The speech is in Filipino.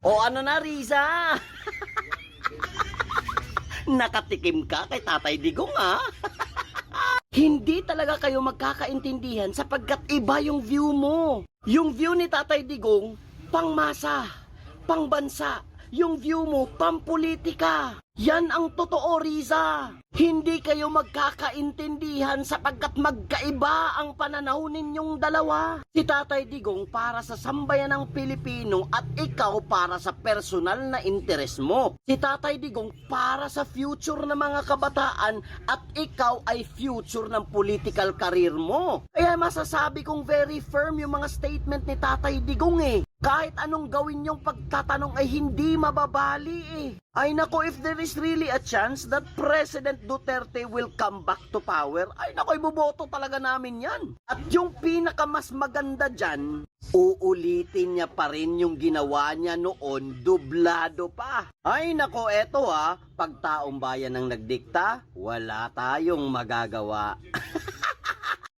O ano na, Riza? Nakatikim ka kay Tatay Digong, ha? Hindi talaga kayo magkakaintindihan sapagkat iba yung view mo. Yung view ni Tatay Digong, pangmasa, pangbansa. Yung view mo, pampolitika. Yan ang totoo, Riza. Hindi kayo magkakaintindihan sapagkat magkaiba ang pananaw ninyong dalawa. Si Tatay Digong para sa sambayan ng Pilipino at ikaw para sa personal na interes mo. Si Tatay Digong para sa future ng mga kabataan at ikaw ay future ng political career mo. Kaya masasabi kong very firm yung mga statement ni Tatay Digong eh. Kahit anong gawin yung pagtatanong ay hindi mababali eh. Ay nako, if there is really a chance that President Duterte will come back to power, ay nako, iboboto talaga namin yan. At yung pinakamas maganda dyan, uulitin niya pa rin yung ginawa niya noon, dublado pa. Ay nako, eto pag taong bayan ang nagdikta, wala tayong magagawa.